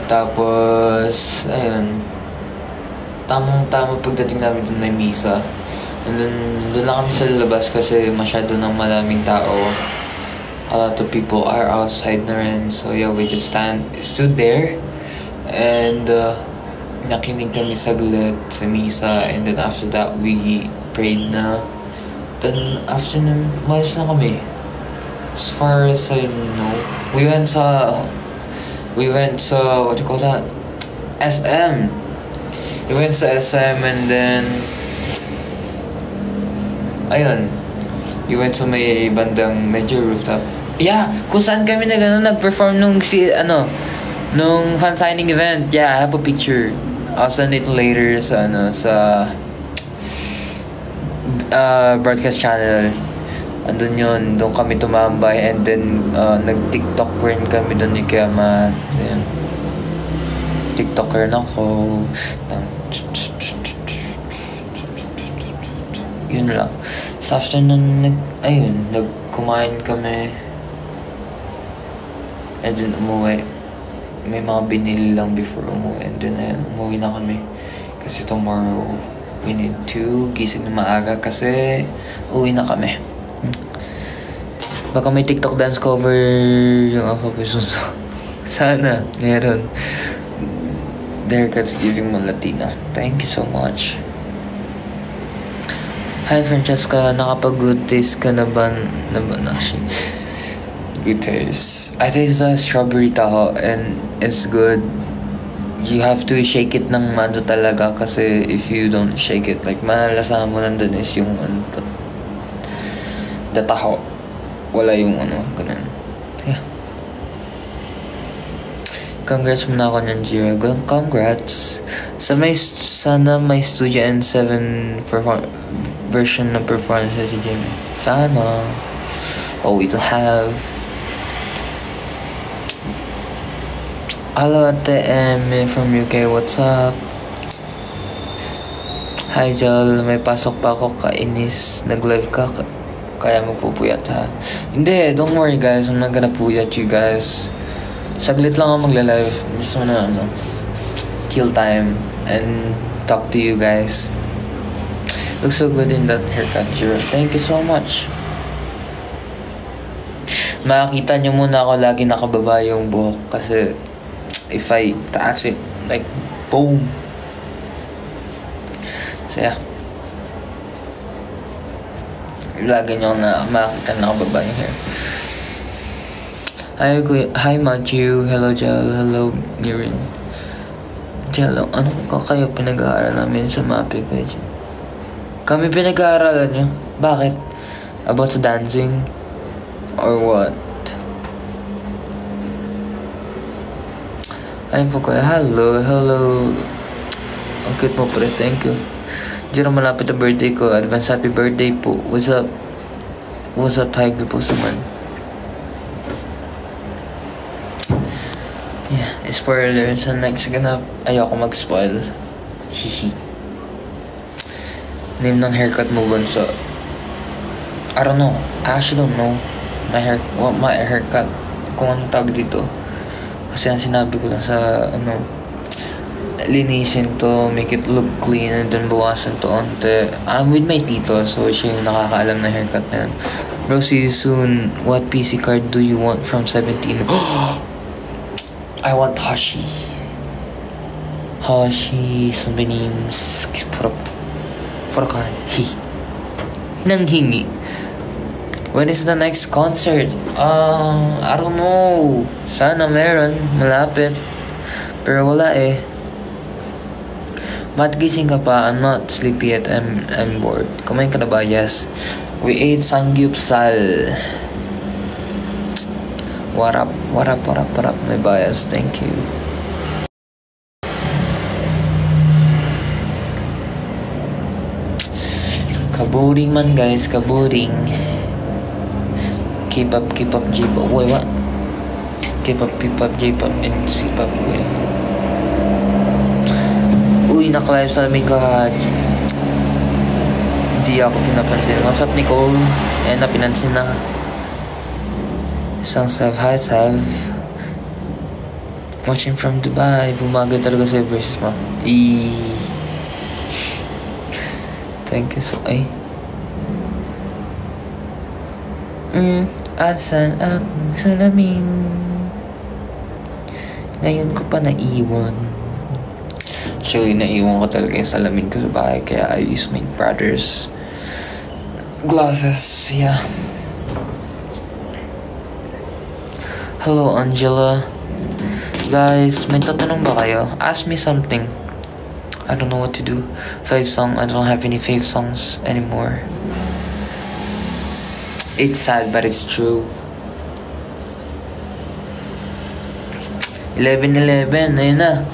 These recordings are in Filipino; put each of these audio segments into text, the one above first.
Tapos, ayun. Tamang-tama pagdating namin dun may misa. And then, doon lang kami sa labas kasi masyado ng maraming tao. A lot of people are outside na rin. So yeah, we just stood there. And nakinig kami saglit sa misa. And then after that, we prayed na. Then after nun, malis na kami. As far as I know, we went sa, what do you call that? SM. We went sa SM and then, ayun, we went sa may bandang medyo rooftop. Yeah, kung saan kami nagperform nung nung fan signing event. Yeah, I have a picture. I'll send it later sa broadcast channel. Andun yun, doon kami tumambay and then nag-TikTok rin kami doon ni Kiamat. Ayun. TikToker na ako. Yun lang. So after nun, nagkumain kami. And then umuwi. May mga binili lang before umuwi. And then umuwi na kami. Kasi tomorrow, we need to gising na maaga kasi uwi na kami. Baka may TikTok dance cover yung ako pisunso. Sana, meron. The haircut's giving mo Latina. Thank you so much. Hi Francesca, nakapag-good taste ka na ba actually? Good taste. I taste the strawberry taho and it's good. You have to shake it ng mano talaga kasi if you don't shake it, like malalasahan mo nandun is yung the taho. Wala yung ganun. Yeah. Congrats mo na ako ng Jira. Congrats. Sana may Studio N7 version ng performance si Jimmy. Sana. Oh, we don't have. Hello, Ate Em from UK. What's up? Hi, Jol. May pasok pa ako kainis. Nag-live ka. Kaya magpupuyat ha. Hindi, don't worry guys. I'm not gonna puyat you guys. Saglit lang ako magla-live. Just wanna kill time and talk to you guys. Looks so good in that haircut, Jiro. Thank you so much. Makikita nyo muna ako lagi nakababa yung buhok kasi if I taas it, like boom. So yeah. Lagi nyo na makikita nakababa yung hair. Hi Matthew, hello Jel, hello Nirin. Jel, ano ka kayo pinag-aaral namin sa MAPI kayo? Kami pinag-aaralan nyo? Bakit? About sa dancing? Or what? Ayun po kayo, hello. Ang cute mo pre, thank you. Diyan malapit na birthday ko, advance happy birthday po. What's up Tiger po sa man? Spoiler sa next ganap. Ayoko mag-spoil. Hihi. Name ng haircut mo bunso. I don't know. I actually don't know my haircut. Kung anong tawag dito. Kasi ang sinabi ko lang sa linisin to, make it look clean, and then bawasan to onte. I'm with my tito, so siya yung nakakaalam na haircut na yun. Bro, see you soon. What PC card do you want from 17? I want Hashi. Somebody names for a card. Nang hingi. When is the next concert? I don't know. Sana meron. Malapit. Pero wala eh. Ba't gising ka pa? I'm not sleepy yet. I'm bored. Kumain ka na ba? Yes. We ate samgyeopsal. What up? My bias. Thank you. Kaboring man guys. Kaboring. Keep up J-pop. Wait, what? Keep up J-pop and C-pop. Uy, naka-live sa lamig ka. Hindi ako pinapansin. What's up, Nicole? Ayan na, pinansin na. Isang Sav. Hi, Sav. Watching from Dubai. Bumagay talaga sa braces mo. Thank you so... Ay. Asan ang salamin? Ngayon ko pa naiwan. Actually, naiwan ko talaga yung salamin ko sa bahay. Kaya I use my brother's glasses. Yeah. Hello, Angela. Guys, may tatanong ba kayo? Ask me something. I don't know what to do. 5 songs. I don't have any 5 songs anymore. It's sad, but it's true. 11-11. Ayun na.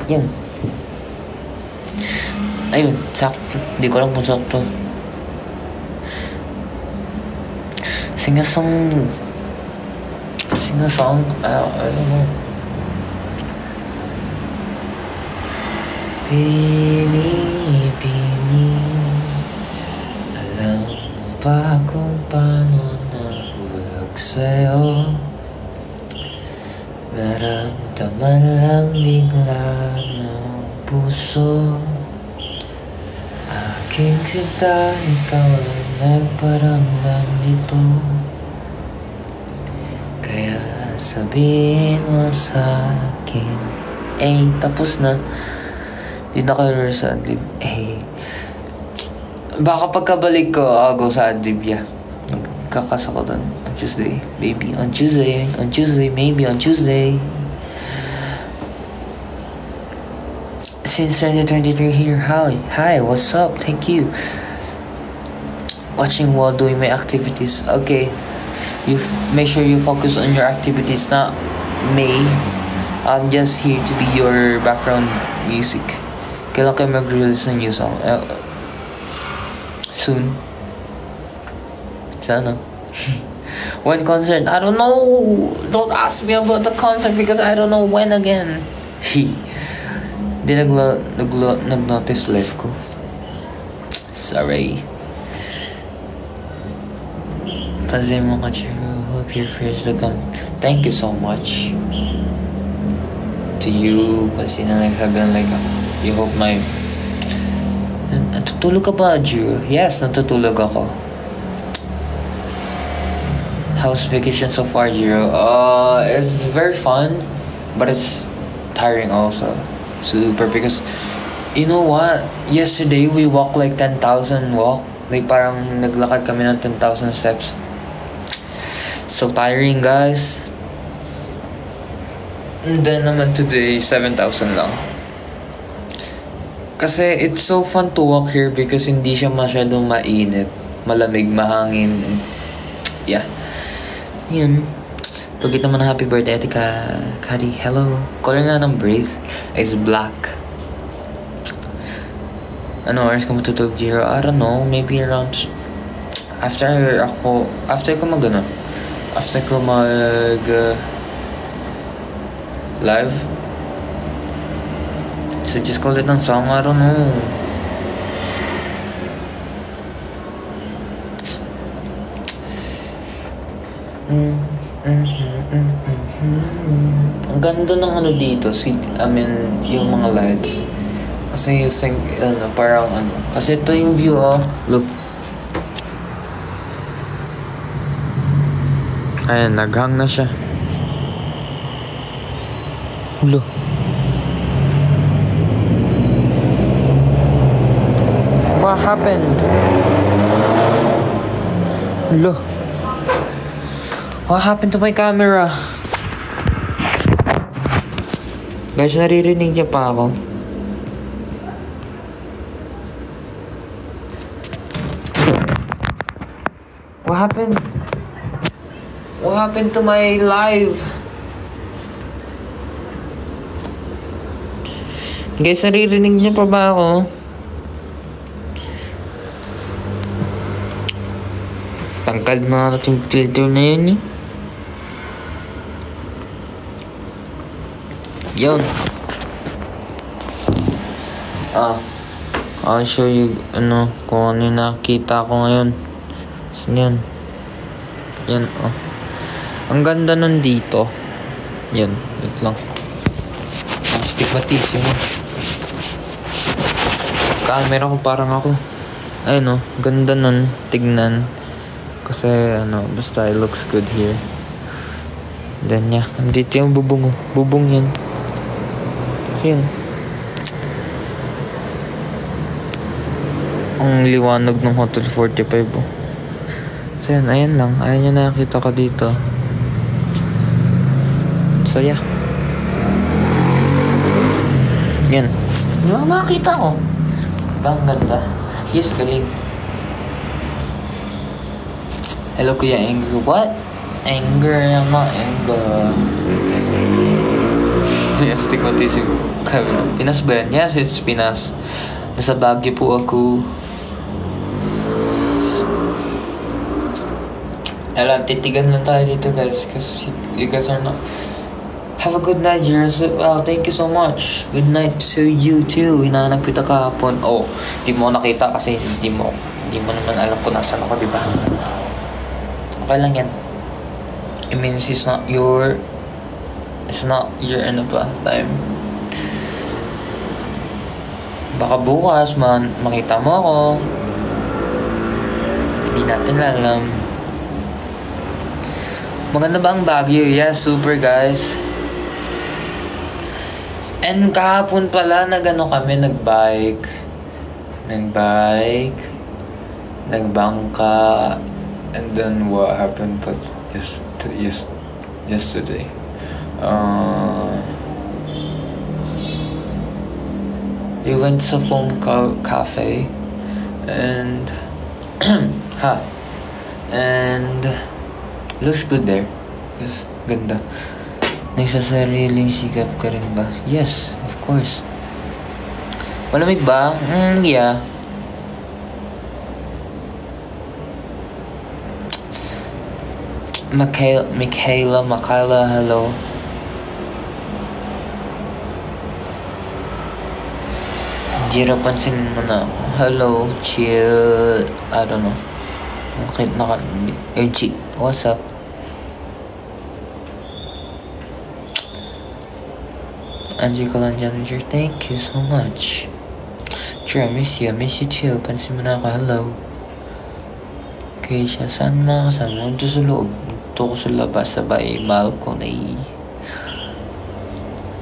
Yan. Ayun, sakto. Hindi ko alam kung sakto. Sing a song. Sing a song. I don't know. Bini, alam mo ba kung paano nahulog sa'yo? Naramdaman lang bigla ng puso. Aking sinta, ikaw ang nagparamdam dito. Kaya sabihin mo sa'kin. Tapos na. Di na kayo sa adlib. Baka pagkabalik ko, I'll go sa adlib, yeah. Magkakas ako doon. Tuesday, maybe on Tuesday, maybe on Tuesday. Since 2023 here, hi, what's up? Thank you. Watching while doing my activities. Okay, make sure you focus on your activities, not me. I'm just here to be your background music. Kailan kayo mag-release ng new song? Soon. Sana. When concert? I don't know. Don't ask me about the concert because I don't know when again. Di nag-notice live ko. Sorry. Pansin mo ka, Chiro. Hope your friends to come. Thank you so much. To you. Kasi na nagsabi like, you hope my... Natutulog ka ba, Chiro? Yes, natutulog ako. How's vacation so far, Jiro? It's very fun, but it's tiring also. Super, because you know what? Yesterday we walked like 10,000 walk. Like parang naglakad kami ng 10,000 steps. So tiring, guys. And then naman today, 7,000 lang. Kasi it's so fun to walk here because hindi siya masyadong mainit. Malamig, mahangin. Yeah. Yun. Pagkita naman happy birthday ate Kadi. Hello. Color nga ng brace is black. Ano oras ka matutulog, Jiro? I don't know. Maybe around after ko mag live. So just call it ng song. I don't know. Ang ganda ng ano dito, yung mga lights. Kasi parang kasi ito yung view, look. Ayan, naghang na siya. Look. What happened? Look. What happened to my camera? Guys, naririnig niya pa ako. What happened? What happened to my live? Guys, naririnig niyo pa ba ako? Tangkal na natin filter na yun eh. Yun. I'll show you kung ano yung nakita ko ngayon. Yan. Yan, Ang ganda nun dito. Yan, wait lang. Stigmatismo. Camera ko parang ako. Ayun, ganda nun. Tignan. Kasi, basta it looks good here. Then, yeah. Andito yung bubong. Bubong yan. Yan. Ang liwanag ng Hotel 45, So, yan. Ayan lang. Ayan yung nakita ko dito. So, yeah. Yan. Yung nakita ko. Ang ganda. Yes, galing. Hello, Kuya Anger. What? Anger? I'm not anger. Yes, stigmatism. Pinas ba yan? Yes, it's Pinas. Nasa Baguio po ako. Alam, titigan lang tayo dito, guys. Because you guys are not... Have a good night, Jers. Well, thank you so much. Good night to you too. Hinahanap kita kahapon. Di mo nakita kasi di mo naman alam kung nasan ako, diba? Okay lang yan. It means it's not your time. Baka bukas makita mo ako. Hindi natin alam. Maganda ba ang Baguio? Yeah, super, guys. And kahapon pala kami nagbike, nagbangka, and then what happened but yesterday. We went sa foam cafe and and looks good there. Yes, ganda. Nagsasariling sikap ka rin ba? Yes, of course. Malamig ba? Yeah. Michaela, hello. Hindi na pansinin mo na. Hello, chill. I don't know. Okay, G, what's up? Angie Kalanjanger, thank you so much. Sure, I miss you too. Pansin mo na ako, hello. Okay, siya, saan makasama? Ito sa loob. Ito ko sa labas, sa balcony.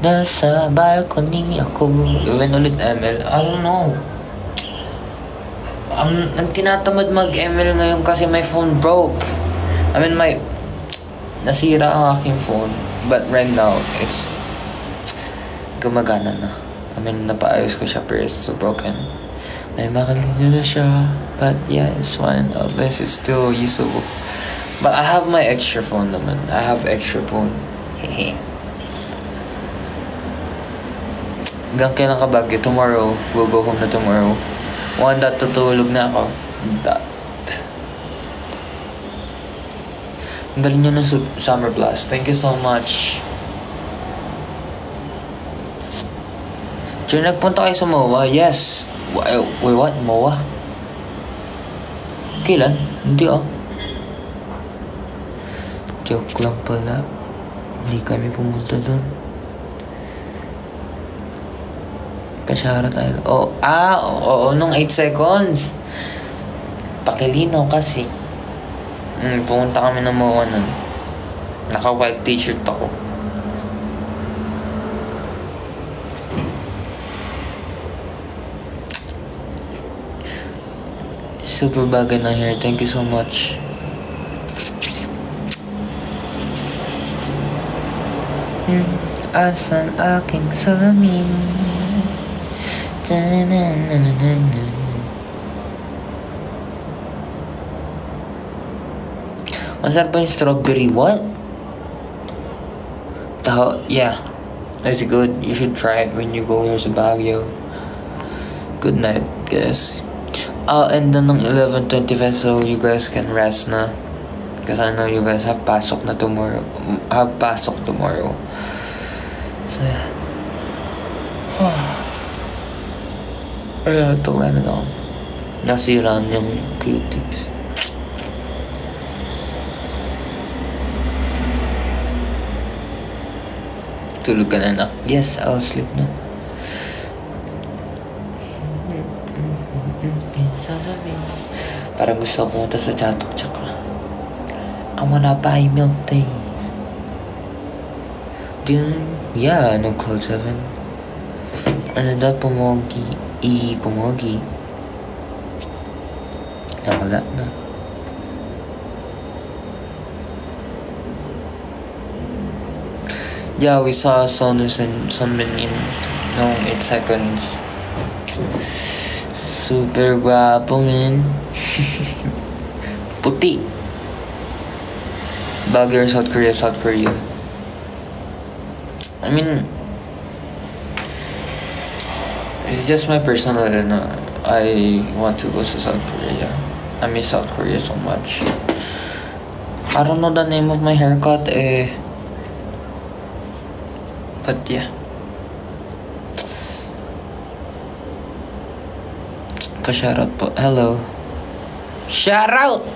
Nasa balcony ako. Gawin ulit ML. I don't know. I'm tinatamad mag-ML ngayon kasi my phone broke. Nasira ang aking phone. But right now, it's gumagana na. Napaayos ko siya pero it's still broken. May makalinya na siya. But yeah, it's fine. This is still usable. But I have my extra phone naman. I have extra phone. Hehe. Hanggang kailan ka Baguio? Tomorrow. We'll go home na tomorrow. Tutulog na ako. Ang galing nyo ng Summer Blast. Thank you so much. Diyan nagpunta kayo sa MOA? Yes. Wait, what? MOA? Kailan? Hindi Joke lang pala. Hindi kami pumunta doon. Pasyara tayo. Nung 8 seconds. Pakilinaw kasi. Pumunta kami ng MOA nun. Naka-white t-shirt ako. Super bagay na hair. Thank you so much. Asan aking salamin? Masarap ba yung strawberry? What? Yeah. It's good. You should try it when you go here sa Baguio. Good night, guys. I'll end na ng 11:25 so you guys can rest na. Because I know you guys have pasok tomorrow. So yeah. Ito lang ako. Nasiraan yung cutics. Tulog ka na, anak. Yes, I'll sleep na. Parang gusto ko pumunta sa Chatok Chakra. I wanna buy milk tea. Yeah, no Cloud 7. Ano daw, Pomogi. Pomogi. Wala na. Yeah, we saw Sonus and Sunmin in 8 seconds. Super guwapo, man. Puti. Baguio, South Korea. I mean, it's just my personal, I want to go to South Korea. I miss South Korea so much. I don't know the name of my haircut, but yeah. Pa-shoutout po. Hello. Shoutout!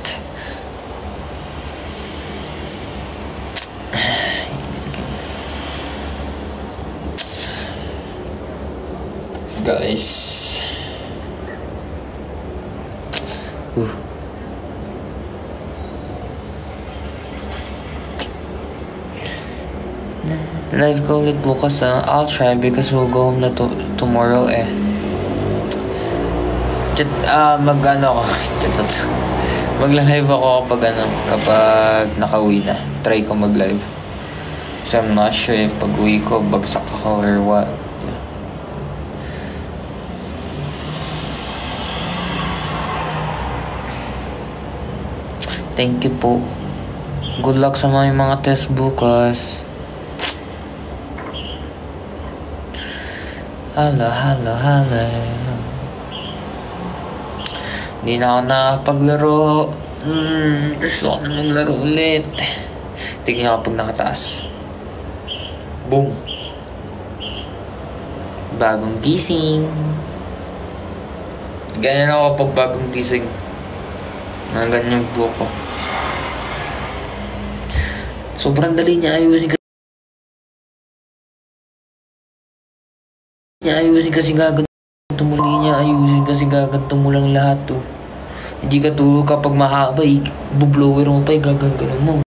Guys. Live ko ulit bukas I'll try because we'll go home na tomorrow Magla-live ako kapag nakauwi na. Try ko mag-live. So I'm not sure if pag uwi ko bagsak ako or what. Yeah. Thank you po. Good luck sa mga test bukas. Hala. Hindi na ako nakapaglaro. Gusto ko na maglaro ulit. Tingnan ako pag nakataas. Boom. Bagong gising. Ganyan ako pag bagong gising. Ganyan yung buhok ko. Sobrang dali niya ayusin kasi gaganto muli niya. Ayusin kasi gaganto mo lang lahat Hindi ka tulog kapag mahaba bublower mo pa gaganto mo.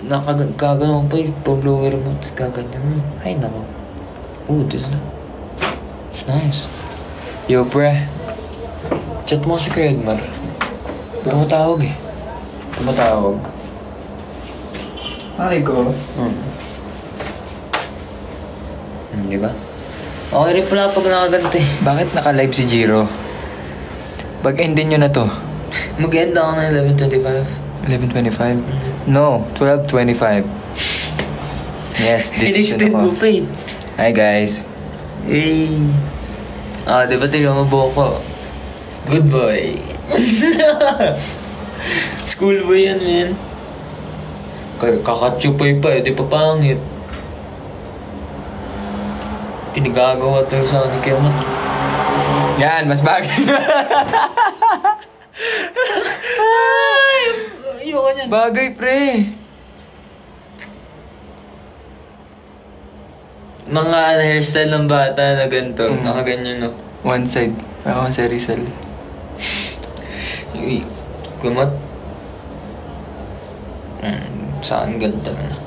Nakagano pa bublower mo tapos gaganyan mo. Ay nako. It's nice. Yo pre. Chat mo si Kredmar. Tumatawag Tumatawag. Pare ko. Diba? Okay rin pala pag nakaganto Bakit naka-live si Jiro? Pag-endin nyo na to. Mag-end ako ng 11:25? No, 12:25. Yes, decision ako. Hi guys. Hey. Diba tingnan mo buhok ko? Good boy. School boy yan, man. Kakatsupay pa di pa pangit. Pinagagawa tayo sa akin kaya man. Yan, mas bagay. Ayoko niyan. Bagay, pre. Mga hairstyle ng bata na ganito. Nakaganyan, no? One side. Ako sa Rizal. Kumot. Saan ganda na?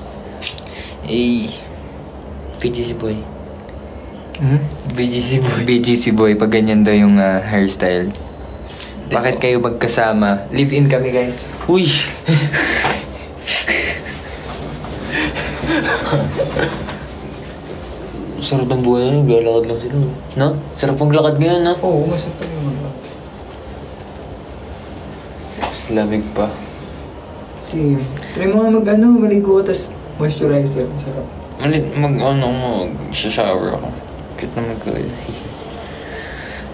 BGC boy. BGC boy. Pag ganyan daw yung hairstyle. Bakit kayo magkasama? Live-in kami, guys. Uy! Sarap ng buhay na, naglalakad lang sila. No? Sarap ang lakad ngayon, no? Oo, masarap yung mga. Mas lamig pa. Same. Try mo nga maligo ka, tas moisturizer. Sarap. Shower ako. Cute naman ko.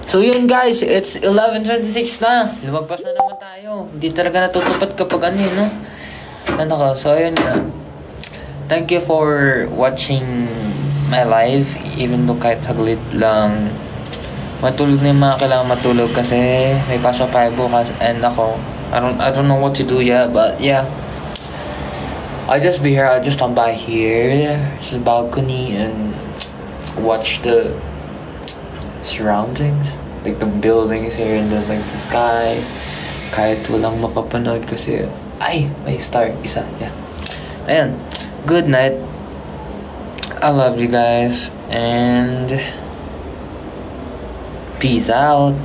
So yun guys, it's 11:26 na. Lumagpas na naman tayo. Hindi talaga natutupad kapag no? So yun nga. Thank you for watching my live. Even though kahit saglit lang. Matulog na yung mga kailangan matulog kasi may pasok tayo bukas and ako. I don't know what to do yet, but yeah. I'll just be here. I'll just stand by here, to the balcony, and watch the surroundings, like the buildings here and then like the sky. Kahit walang mapapanood kasi may star isa. Yeah. Ayan. Good night. I love you guys and peace out.